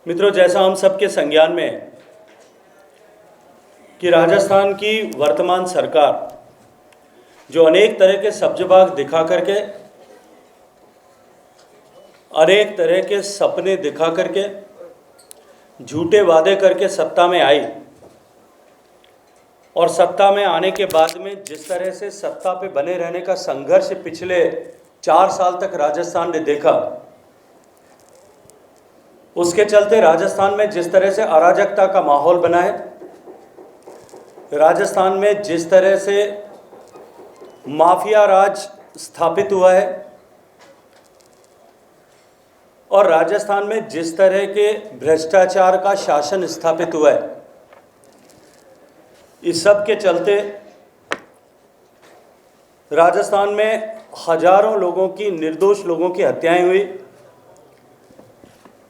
मित्रों, जैसा हम सबके संज्ञान में है कि राजस्थान की वर्तमान सरकार जो अनेक तरह के सब्ज़बाग दिखा करके, अनेक तरह के सपने दिखा करके, झूठे वादे करके सत्ता में आई और सत्ता में आने के बाद में जिस तरह से सत्ता पे बने रहने का संघर्ष पिछले 4 साल तक राजस्थान ने देखा, उसके चलते राजस्थान में जिस तरह से अराजकता का माहौल बना है, राजस्थान में जिस तरह से माफिया राज स्थापित हुआ है और राजस्थान में जिस तरह के भ्रष्टाचार का शासन स्थापित हुआ है, इस सब के चलते राजस्थान में हजारों लोगों की, निर्दोष लोगों की हत्याएं हुई।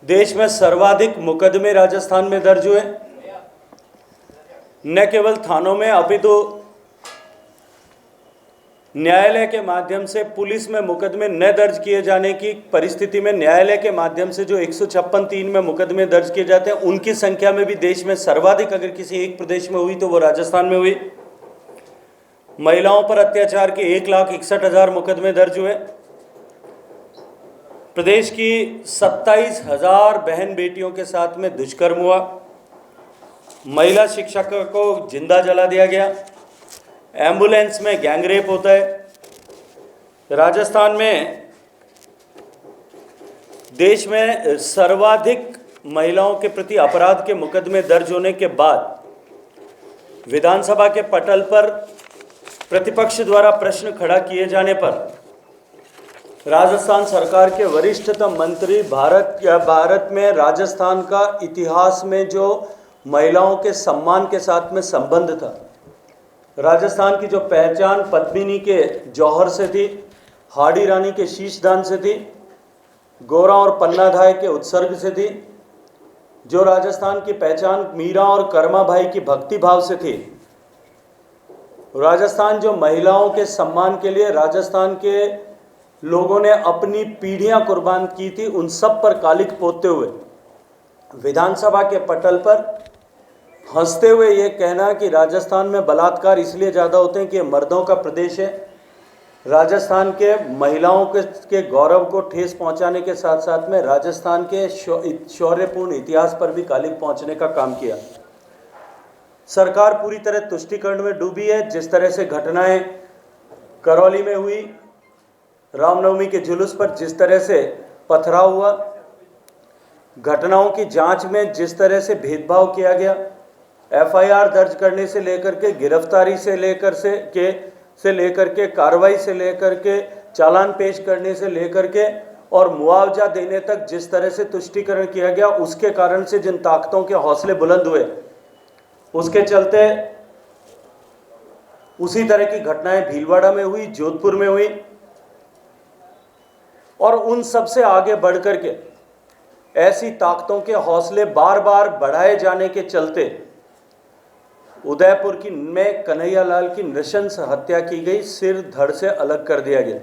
देश में सर्वाधिक मुकदमे राजस्थान में दर्ज हुए, न केवल थानों में अपितु न्यायालय के माध्यम से, पुलिस में मुकदमे न दर्ज किए जाने की परिस्थिति में न्यायालय के माध्यम से जो 156(3) में मुकदमे दर्ज किए जाते हैं, उनकी संख्या में भी देश में सर्वाधिक अगर किसी एक प्रदेश में हुई तो वो राजस्थान में हुई। महिलाओं पर अत्याचार के 1,61,000 मुकदमे दर्ज हुए। प्रदेश की 27,000 बहन बेटियों के साथ में दुष्कर्म हुआ। महिला शिक्षक को जिंदा जला दिया गया। एम्बुलेंस में गैंगरेप होता है। राजस्थान में देश में सर्वाधिक महिलाओं के प्रति अपराध के मुकदमे दर्ज होने के बाद विधानसभा के पटल पर प्रतिपक्ष द्वारा प्रश्न खड़ा किए जाने पर राजस्थान सरकार के वरिष्ठतम मंत्री भारत में राजस्थान का इतिहास में जो महिलाओं के सम्मान के साथ में संबंध था, राजस्थान की जो पहचान पद्मिनी के जौहर से थी, हाड़ी रानी के शीशदान से थी, गोरा और पन्नाधाय के उत्सर्ग से थी, जो राजस्थान की पहचान मीरा और कर्मा भाई की भक्ति भाव से थी, राजस्थान जो महिलाओं के सम्मान के लिए राजस्थान के लोगों ने अपनी पीढ़ियां कुर्बान की थी, उन सब पर कालिक पोतते हुए विधानसभा के पटल पर हंसते हुए ये कहना कि राजस्थान में बलात्कार इसलिए ज़्यादा होते हैं कि ये मर्दों का प्रदेश है, राजस्थान के महिलाओं के गौरव को ठेस पहुंचाने के साथ साथ में राजस्थान के शौर्यपूर्ण इतिहास पर भी कालिक पहुंचने का काम किया। सरकार पूरी तरह तुष्टीकरण में डूबी है। जिस तरह से घटनाएं करौली में हुई, रामनवमी के जुलूस पर जिस तरह से पथराव हुआ, घटनाओं की जांच में जिस तरह से भेदभाव किया गया, एफआईआर दर्ज करने से लेकर के गिरफ्तारी से लेकर के कार्रवाई से लेकर के चालान पेश करने से लेकर के और मुआवजा देने तक जिस तरह से तुष्टीकरण किया गया, उसके कारण से जिन ताकतों के हौसले बुलंद हुए, उसके चलते उसी तरह की घटनाएं भीलवाड़ा में हुई, जोधपुर में हुई और उन सब से आगे बढ़ कर के ऐसी ताकतों के हौसले बार बार बढ़ाए जाने के चलते उदयपुर की में कन्हैयालाल की नृशंस हत्या की गई, सिर धड़ से अलग कर दिया गया।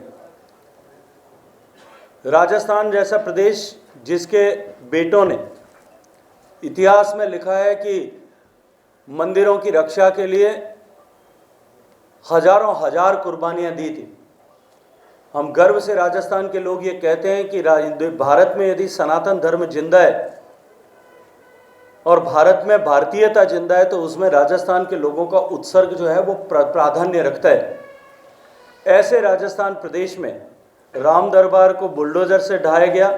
राजस्थान जैसा प्रदेश जिसके बेटों ने इतिहास में लिखा है कि मंदिरों की रक्षा के लिए हजारों हजार कुर्बानियां दी थी। हम गर्व से राजस्थान के लोग ये कहते हैं कि भारत में यदि सनातन धर्म जिंदा है और भारत में भारतीयता जिंदा है तो उसमें राजस्थान के लोगों का उत्सर्ग जो है वो प्राधान्य रखता है। ऐसे राजस्थान प्रदेश में राम दरबार को बुलडोजर से ढाया गया,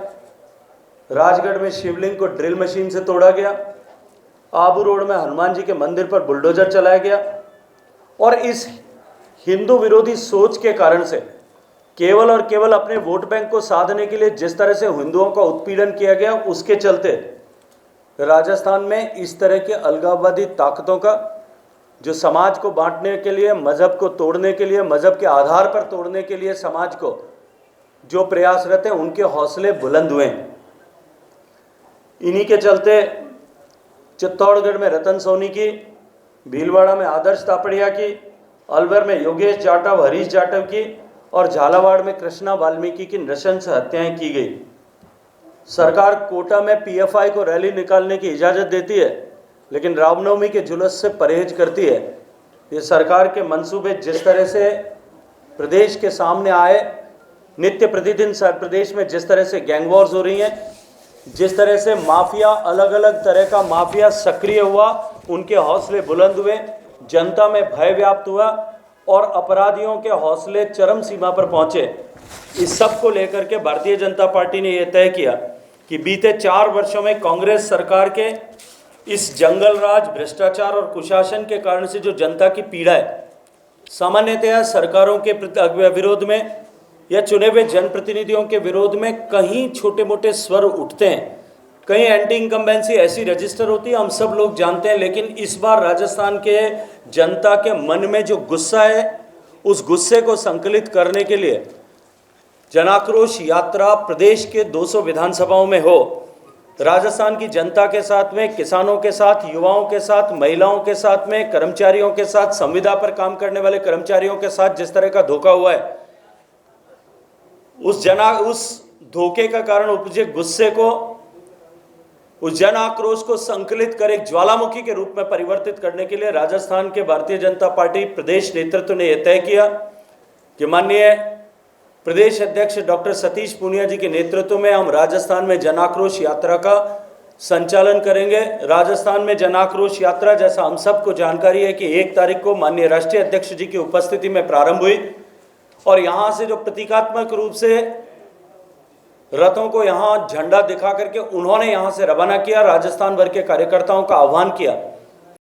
राजगढ़ में शिवलिंग को ड्रिल मशीन से तोड़ा गया, आबू रोड में हनुमान जी के मंदिर पर बुलडोजर चलाया गया और इस हिंदू विरोधी सोच के कारण से केवल और केवल अपने वोट बैंक को साधने के लिए जिस तरह से हिंदुओं का उत्पीड़न किया गया, उसके चलते राजस्थान में इस तरह के अलगाववादी ताकतों का जो समाज को बांटने के लिए, मजहब को तोड़ने के लिए, मजहब के आधार पर तोड़ने के लिए समाज को जो प्रयासरत हैं, उनके हौसले बुलंद हुए हैं। इन्हीं के चलते चित्तौड़गढ़ में रतन सोनी की, भीलवाड़ा में आदर्श तापड़िया की, अलवर में योगेश जाटव, हरीश जाटव की और झालावाड़ में कृष्णा वाल्मीकि की नृशंस हत्याएं की गई। सरकार कोटा में पीएफआई को रैली निकालने की इजाज़त देती है, लेकिन रामनवमी के जुलूस से परहेज करती है। ये सरकार के मंसूबे जिस तरह से प्रदेश के सामने आए, नित्य प्रतिदिन प्रदेश में जिस तरह से गैंग वॉर्स हो रही हैं, जिस तरह से माफिया, अलग अलग तरह का माफिया सक्रिय हुआ, उनके हौसले बुलंद हुए, जनता में भय व्याप्त हुआ और अपराधियों के हौसले चरम सीमा पर पहुंचे। इस सब को लेकर के भारतीय जनता पार्टी ने यह तय किया कि बीते 4 वर्षों में कांग्रेस सरकार के इस जंगल राज, भ्रष्टाचार और कुशासन के कारण से जो जनता की पीड़ा है, सामान्यतः सरकारों के विरोध में या चुने हुए जनप्रतिनिधियों के विरोध में कहीं छोटे मोटे स्वर उठते हैं, कहीं एंटी इनकम्बेंसी ऐसी रजिस्टर होती है, हम सब लोग जानते हैं। लेकिन इस बार राजस्थान के जनता के मन में जो गुस्सा है, उस गुस्से को संकलित करने के लिए जनाक्रोश यात्रा प्रदेश के 200 विधानसभाओं में हो। राजस्थान की जनता के साथ में, किसानों के साथ, युवाओं के साथ, महिलाओं के साथ में, कर्मचारियों के साथ, संविदा पर काम करने वाले कर्मचारियों के साथ जिस तरह का धोखा हुआ है, उस धोखे का कारण उपजे गुस्से को, उस जन आक्रोश को संकलित कर एक ज्वालामुखी के रूप में परिवर्तित करने के लिए राजस्थान के भारतीय जनता पार्टी प्रदेश नेतृत्व ने यह तय किया कि माननीय प्रदेश अध्यक्ष डॉक्टर सतीश पूनिया जी के नेतृत्व में हम राजस्थान में जन आक्रोश यात्रा का संचालन करेंगे। राजस्थान में जन आक्रोश यात्रा, जैसा हम सबको जानकारी है कि 1 तारीख को माननीय राष्ट्रीय अध्यक्ष जी की उपस्थिति में प्रारंभ हुई और यहाँ से जो प्रतीकात्मक रूप से रथों को यहाँ झंडा दिखा करके उन्होंने यहाँ से रवाना किया, राजस्थान भर के कार्यकर्ताओं का आह्वान किया